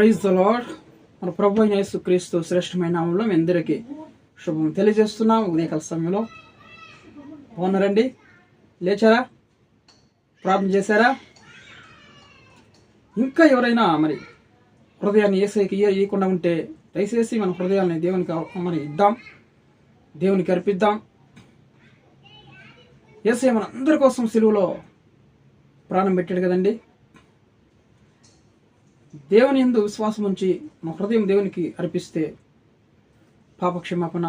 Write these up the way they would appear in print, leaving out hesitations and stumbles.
Praise the lord. మన ప్రభు అయిన యేసుక్రీస్తు శ్రేష్టమైన నామములో మీ అందరికీ శుభం తెలియజేస్తున్నాం. ఉదయకాల సమయంలో బాగున్నారండి? లేచారా? ప్రార్థన చేశారా? ఇంకా ఎవరైనా మరి హృదయాన్ని యేసయ్యకి ఇవ్వకుండా ఉంటే దయచేసి మన హృదయాన్ని దేవునికి మరి ఇద్దాం, దేవునికి అర్పిద్దాం. యేసయ్య మన అందరి కోసం సిలువలో ప్రాణం పెట్టాడు కదండి. దేవుని యందు విశ్వాసం ఉంచి మన హృదయం దేవునికి అర్పిస్తే పాపక్షమాపణ,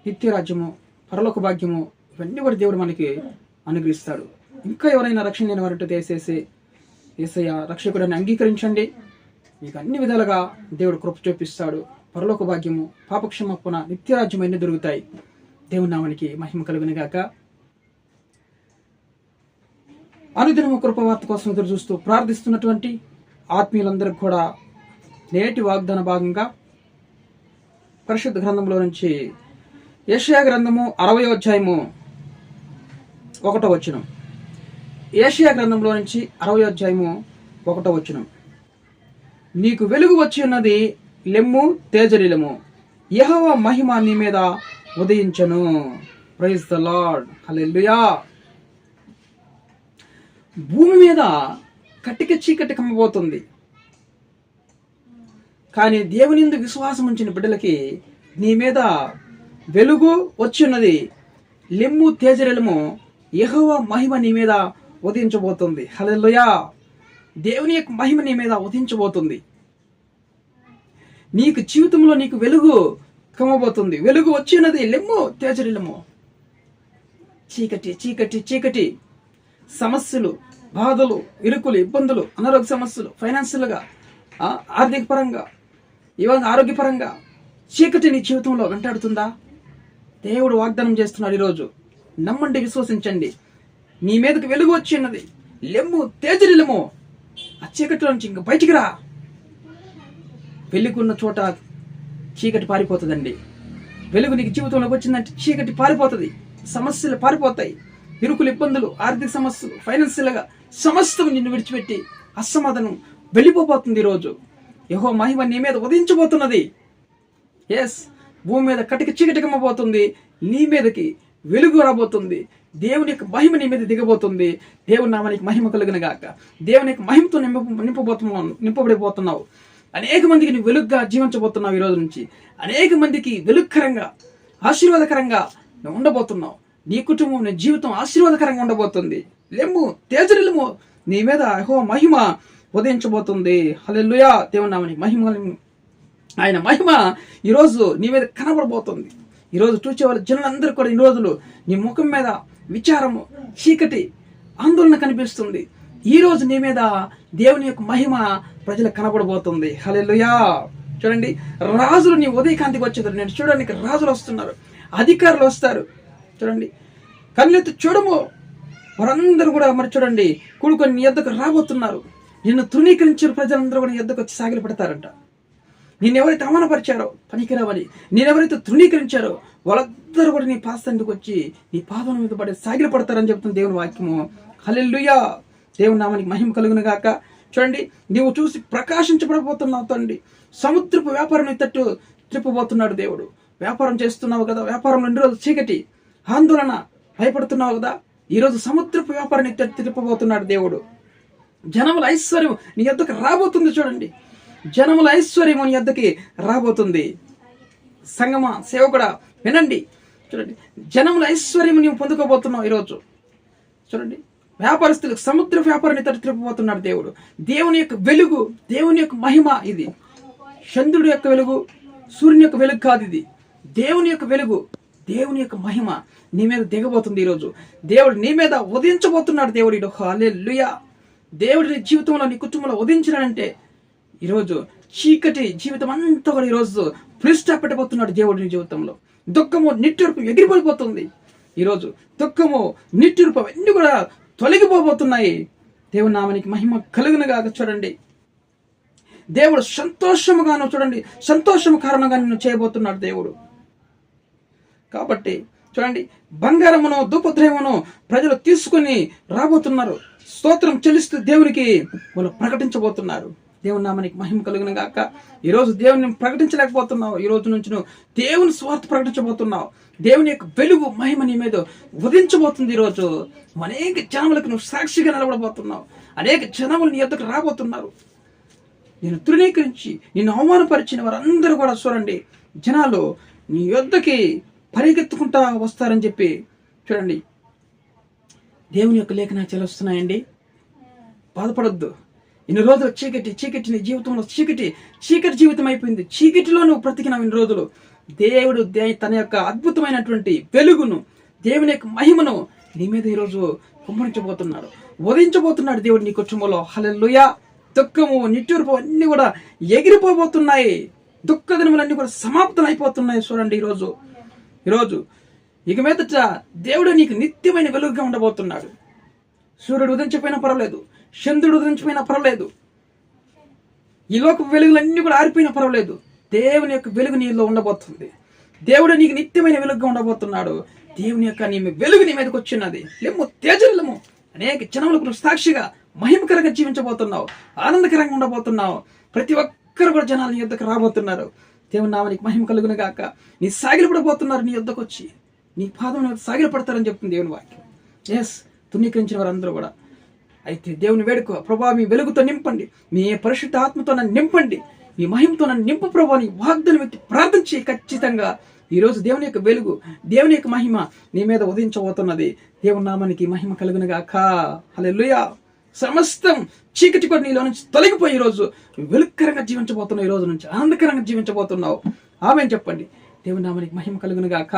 నిత్యరాజ్యము, పరలోక భాగ్యము ఇవన్నీ కూడా దేవుడు మనకి అనుగ్రహిస్తాడు. ఇంకా ఎవరైనా రక్షణ లేని వారంటే దయచేసి యేసయ్య రక్షకుడిని అంగీకరించండి. మీకు అన్ని విధాలుగా దేవుడు కృప చూపిస్తాడు. పరలోక భాగ్యము, పాపక్షమాపణ, నిత్యరాజ్యం అన్నీ దొరుకుతాయి. దేవుని నామానికి మహిమ కలుగును గాక. అనుదినము కృపవార్త కోసం ఎదురు చూస్తూ ప్రార్థిస్తున్నటువంటి ఆత్మీయులందరికీ కూడా నేటి వాగ్దాన భాగంగా పరిశుద్ధ గ్రంథంలో నుంచి యెషయా గ్రంథము 60వ అధ్యాయము 1వ వచనం. యెషయా గ్రంథంలో నుంచి 60వ అధ్యాయము 1వ వచనం. నీకు వెలుగు వచ్చి ఉన్నది, లెమ్ము తేజరిలము, యెహోవా మహిమ నీ మీద ఉదయించను. Praise the Lord. హల్లెలూయా. భూమి మీద కట్టిక చీకటి కమ్మబోతుంది, కానీ దేవుని యందు విశ్వాసం ఉంచిన బిడ్డలకి నీ మీద వెలుగు వచ్చిన్నది, లెమ్ము తేజరిలము, యెహోవా మహిమ నీ మీద ఉదయించబోతుంది. హల్లెలూయా. దేవుని యొక్క మహిమ నీ మీద ఉదయించబోతుంది. నీకు జీవితంలో నీకు వెలుగు కమ్మబోతుంది. వెలుగు వచ్చినది, లెమ్ము తేజరిలము. చీకటి చీకటి చీకటి సమస్యలు, బాధలు, ఇరుకులు, ఇబ్బందులు, అనారోగ్య సమస్యలు, ఫైనాన్షియల్గా, ఆర్థిక పరంగా, ఇవాళ ఆరోగ్యపరంగా చీకటి నీ జీవితంలో వెంటాడుతుందా? దేవుడు వాగ్దానం చేస్తున్నాడు ఈరోజు. నమ్మండి, విశ్వసించండి. నీ మీదకి వెలుగు వచ్చిన్నది, లెమ్ము తేజరిలము. ఆ చీకటిలో నుంచి ఇంక బయటికి రా. వెలుగున్న చోట చీకటి పారిపోతుందండి. వెలుగు నీకు జీవితంలోకి వచ్చిందంటే చీకటి పారిపోతుంది, సమస్యలు పారిపోతాయి. ఇరుకులు, ఇబ్బందులు, ఆర్థిక సమస్యలు, ఫైనాన్షియల్గా సమస్తం నిన్ను విడిచిపెట్టి అసమాధానం వెళ్ళిపోబోతుంది. ఈరోజు యెహోవా మహిమ నీ మీద ఉదయించబోతున్నది. ఎస్, భూమి మీద కటిక చీకటి కమ్మబోతుంది, నీ మీదకి వెలుగు రాబోతుంది. దేవుని యొక్క మహిమ నీ మీద దిగబోతుంది. దేవుని నామానికి మహిమ కలుగును గాక. దేవుని యొక్క మహిమతో నింపబడిపోతున్నావు. అనేక మందికి నువ్వు వెలుగుగా జీవించబోతున్నావు. ఈ రోజు నుంచి అనేక మందికి వెలుగుకరంగా, ఆశీర్వాదకరంగా నువ్వు ఉండబోతున్నావు. నీ కుటుంబం, నీ జీవితం ఆశీర్వాదకరంగా ఉండబోతుంది. లెమ్ము తేజరిలము, నీ మీద యెహోవా మహిమ ఉదయించబోతుంది. హల్లెలూయా. దేవుని నామమునకు మహిమ. ఆయన మహిమ ఈరోజు నీ మీద కనబడబోతుంది. ఈరోజు చూసేవాళ్ళ జనులందరూ కూడా ఈ రోజులు నీ ముఖం మీద విచారము, చీకటి, ఆందోళన కనిపిస్తుంది. ఈ రోజు నీ మీద దేవుని యొక్క మహిమ ప్రజలకు కనబడబోతుంది. హల్లెలూయా. చూడండి, రాజులు నీ ఉదయకాంతికి వచ్చేదారు. నేను చూడడానికి రాజులు వస్తున్నారు, అధికారులు వస్తారు. చూడండి, కన్నెత్తి చూడము, వారందరూ కూడా మరి చూడండి కూడుకొని నీ యొద్దకు రాబోతున్నారు. నిన్ను తృణీకరించిన ప్రజలందరూ కూడా నీ యొద్దకు వచ్చి సాగిలి పెడతారంట. నేనెవరైతే అవమానపరిచారో, పనికిరావని నేనెవరైతే తృణీకరించారో వాళ్ళందరూ కూడా నీ పాస్తానికి వచ్చి నీ పాదం మీద పడి సాగిలి పడతారని చెప్తుంది దేవుని వాక్యము. హల్లెలూయా. దేవుని నామానికి మహిమ కలుగును గాక. చూడండి, నీవు చూసి ప్రకాశించబడబోతున్నావు తండ్రి. సముద్రపు వ్యాపారం తట్టు త్రిప్పబోతున్నాడు దేవుడు. వ్యాపారం చేస్తున్నావు కదా, వ్యాపారంలో ఇన్ని రోజులు చీకటి, ఆందోళన, భయపడుతున్నావు కదా, ఈరోజు సముద్రపు వ్యాపారాన్ని తిప్పబోతున్నాడు దేవుడు. జనముల ఐశ్వర్యం నీ యొద్దకు రాబోతుంది. చూడండి, జనముల ఐశ్వర్యం నీ యొద్దకి రాబోతుంది. సంగమ సేవకుడా వినండి. చూడండి, జనముల ఐశ్వర్యం నీవు పొందుకోబోతున్నావు ఈరోజు. చూడండి, వ్యాపారస్తులకు సముద్ర వ్యాపారాన్ని తిప్పబోతున్నాడు దేవుడు. దేవుని యొక్క వెలుగు, దేవుని యొక్క మహిమ ఇది. చంద్రుడి యొక్క వెలుగు, సూర్యుని యొక్క వెలుగు కాదు. ఇది దేవుని యొక్క వెలుగు, దేవుని యొక్క మహిమ నీ మీద దిగబోతుంది. ఈరోజు దేవుడు నీ మీద ఉదయించబోతున్నాడు. దేవుడు హల్లెలూయా. దేవుడు నీ జీవితంలో, నీ కుటుంబంలో ఉదయించాడంటే ఈరోజు చీకటి జీవితం అంతా కూడా ఈరోజు ఫుల్ స్టాప్ పెట్టబోతున్నాడు దేవుడు నీ జీవితంలో. దుఃఖము, నిట్టూర్పు ఎగిరిపడిపోతుంది. ఈరోజు దుఃఖము, నిట్టూర్పు అవన్నీ కూడా తొలగిపోబోతున్నాయి. దేవుని నామానికి మహిమ కలుగునుగా. చూడండి, దేవుడు సంతోషముగాను, చూడండి సంతోషము కారణంగా నిన్ను చేయబోతున్నాడు దేవుడు. కాబట్టి చూడండి, బంగారమును, ధూపద్రవ్యమును ప్రజలు తీసుకుని రాబోతున్నారు. స్తోత్రం చెల్లిస్తూ దేవునికి వాళ్ళు ప్రకటించబోతున్నారు. దేవుని నామానికి మహిమ కలుగును గాక. ఈరోజు దేవుని ప్రకటించలేకపోతున్నావు. ఈ రోజు నుంచి నువ్వు దేవుని స్వార్థ ప్రకటించబోతున్నావు. దేవుని యొక్క వెలుగు మహిమ నీ మీద ఉదయించబోతుంది. ఈరోజు అనేక జనములకు నువ్వు సాక్షిగా నిలబడబోతున్నావు. అనేక జనములు నీ యొద్దకు రాబోతున్నారు. నేను తృణీకరించి నిన్ను అవమానపరిచిన వారందరూ కూడా చూడండి, జనాలు నీ యొద్దకి పరిగెత్తుకుంటా వస్తారని చెప్పి చూడండి దేవుని యొక్క లేఖనాలు చెలుస్తున్నాయండి. బాధపడొద్దు. ఇన్ని రోజులు చీకటి నీ జీవితంలో చీకటి జీవితం అయిపోయింది. చీకటిలో నువ్వు బ్రతికినావు ఇన్ని రోజులు. దేవుడు తన యొక్క అద్భుతమైనటువంటి వెలుగును, దేవుని యొక్క మహిమను నీ మీద ఈరోజు కుమ్మరించబోతున్నాడు, ఉదయించబోతున్నాడు దేవుడు నీ కుటుంబంలో. హల్లెలూయా. దుఃఖము, నిట్టూర్పు అన్ని కూడా ఎగిరిపోబోతున్నాయి. దుఃఖ దినములన్నీ కూడా సమాప్తం అయిపోతున్నాయి. చూడండి ఈరోజు ఇక మీదట దేవుడు నీకు నిత్యమైన వెలుగుగా ఉండబోతున్నాడు. సూర్యుడు ఉదయించిపోయినా పర్వాలేదు, చంద్రుడు ఉదయించిపోయినా పర్వాలేదు, ఈ లోక వెలుగులన్నీ కూడా ఆరిపోయినా పర్వాలేదు, దేవుని యొక్క వెలుగు నీలో ఉండబోతుంది. దేవుడు నీకు నిత్యమైన వెలుగుగా ఉండబోతున్నాడు. దేవుని యొక్క వెలుగు నీ మీదకి వచ్చినది. లెమ్ము తేజల్లము. అనేక జనములకు సాక్షిగా మహిమకరంగా జీవించబోతున్నావు, ఆనందకరంగా ఉండబోతున్నావు. ప్రతి ఒక్కరు కూడా జనాలు నీ యొద్దకు రాబోతున్నారు. దేవుని నామానికి మహిమ కలుగును గాక. నీ సాగిలపడబోతున్నారు, నీ యొద్దకు వచ్చి నీ పాదం సాగిలపడతారని చెప్తుంది దేవుని వాక్యం. తృణీకరించిన వారందరూ కూడా అయితే దేవుని వేడుకో, ప్రభా మీ వెలుగుతో నింపండి, మీ పరిశుద్ధ ఆత్మతో నన్ను నింపండి, మీ మహిమతో నన్ను నింపు ప్రభా నీ వాగ్దానం ఎత్తి ప్రార్థించి ఖచ్చితంగా ఈరోజు దేవుని యొక్క వెలుగు, దేవుని యొక్క మహిమ నీ మీద ఉదయించబోతున్నది. దేవుని నామానికి మహిమ కలుగును గాక. హల్లెలూయా. సమస్తం చీకటి కూడా నీలో నుంచి తొలగిపోయి ఈరోజు వెలుగుకరంగా జీవించబోతున్నావు. ఈ రోజు నుంచి ఆనందకరంగా జీవించబోతున్నావు. ఆమేన్ చెప్పండి. దేవుని నామానికి మహిమ కలుగును గాక.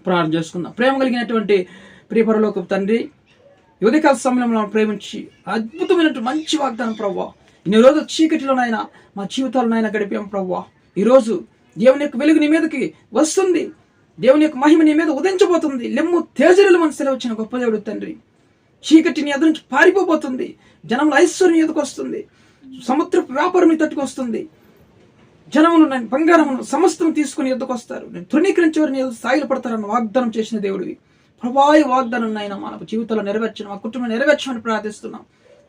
ప్రార్థన చేసుకుందాం. ప్రేమ కలిగినటువంటి ప్రియ పరలోకపు తండ్రి, ఉదయకాల సమయంలో ప్రేమించి అద్భుతమైనటువంటి మంచి వాగ్దానం ప్రవ్వా, ఇన్ని రోజులు చీకటిలోనైనా మా జీవితాలనైనా గడిపాం ప్రవ్వా. ఈరోజు దేవుని యొక్క వెలుగు నీ మీదకి వస్తుంది, దేవుని యొక్క మహిమ నీ మీద ఉదయించబోతుంది. లెమ్ము తేజరులు మన సెలవు వచ్చిన గొప్ప దేవుడు తండ్రి. చీకటి నీ ఎదురు నుంచి పారిపోబోతుంది. జనముల ఐశ్వర్యం ఎదుకు వస్తుంది, సముద్ర వ్యాపారం నీ తట్టుకు వస్తుంది. జనమును నేను బంగారమును సమస్తం తీసుకుని ఎద్దుకు వస్తారు. నేను తృణీకరించేవారు నీ ఎదురు సాగిలు పడతారన్న వాగ్దానం చేసిన దేవుడివి ప్రభావి. వాగ్దానం నాయన మన జీవితంలో నెరవేర్చను, మా కుటుంబం నెరవేర్చమని ప్రార్థిస్తున్నాం.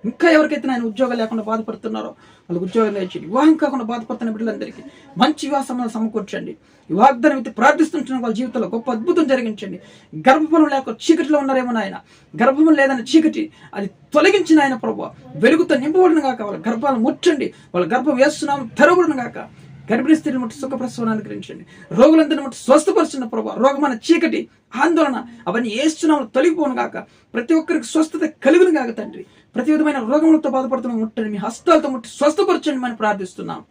ఇంకా ఎవరికైతే ఆయన ఉద్యోగం లేకుండా బాధపడుతున్నారో వాళ్ళకి ఉద్యోగం తెచ్చండి. వివాహం కాకుండా బాధపడుతున్న బిడ్డలందరికీ మంచి వివాహం సమకూర్చండి. ఈ వాగ్దానం అయితే ప్రార్థిస్తుంటున్న వాళ్ళ జీవితంలో గొప్ప అద్భుతం జరిగించండి. గర్భఫలం లేక చీకటిలో ఉన్నారేమో నాయన, గర్భం లేదని చీకటి అది తొలగించిన ఆయన ప్రభు వెలుగుతో నింపబడిన గాక. వాళ్ళ గర్భాలను ముట్టండి, వాళ్ళ గర్భం వేస్తున్నాం తెరవబడిన గాక. గర్భిణీ స్త్రీని ముట్టి సుఖప్రసవాన్ని అనుగ్రహించండి. రోగులందరినీ ముట్టి స్వస్థపరుచున్న ప్రభావ, రోగమైన చీకటి ఆందోళన అవన్నీ ఏస్తున్నాము తొలగిపోను గాక. ప్రతి ఒక్కరికి స్వస్థత కలుగును గాక తండ్రి. ప్రతి విధమైన రోగములతో బాధపడుతున్న ముట్టండి, మీ హస్తాలతో ముట్టి స్వస్థపరచండి మనం ప్రార్థిస్తున్నాం.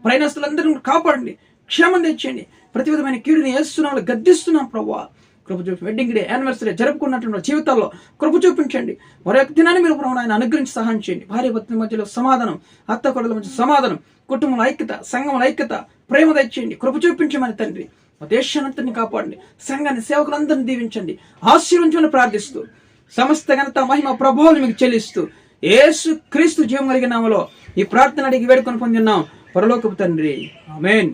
ప్రయాణస్తులందరినీ కాపాడండి, క్షేమం తెచ్చండి. ప్రతి విధమైన కీడుని ఏస్తున్నాము గద్దిస్తున్నాం ప్రభావ. కృప చూపి వెడ్డింగ్ డే యానివర్సరీ జరుపుకున్నటువంటి జీవితాల్లో కృప చూపించండి. వారి యొక్క దినాన్ని మీరు ప్రభు ఆయన అనుగ్రహించి సహాయం చేయండి. భార్య భర్తల మధ్యలో సమాధానం, అత్త కొడల మధ్య సమాధానం, కుటుంబంలో ఐక్యత, సంఘంలో ఐక్యత, ప్రేమ తెచ్చేయండి. కృప చూపించమని తండ్రి. మా దేశానంతరిని కాపాడండి, సంఘాన్ని సేవకులందరినీ దీవించండి, ఆశీర్వించమని ప్రార్థిస్తూ సమస్త ఘనత మహిమ ప్రభావాలు మీకు చెల్లిస్తూ యేసు క్రీస్తు జీవం కలిగిన నామములో ఈ ప్రార్థన అడిగి వేడుకొని పొందిన్నాం పరలోకపు తండ్రి. ఆమేన్.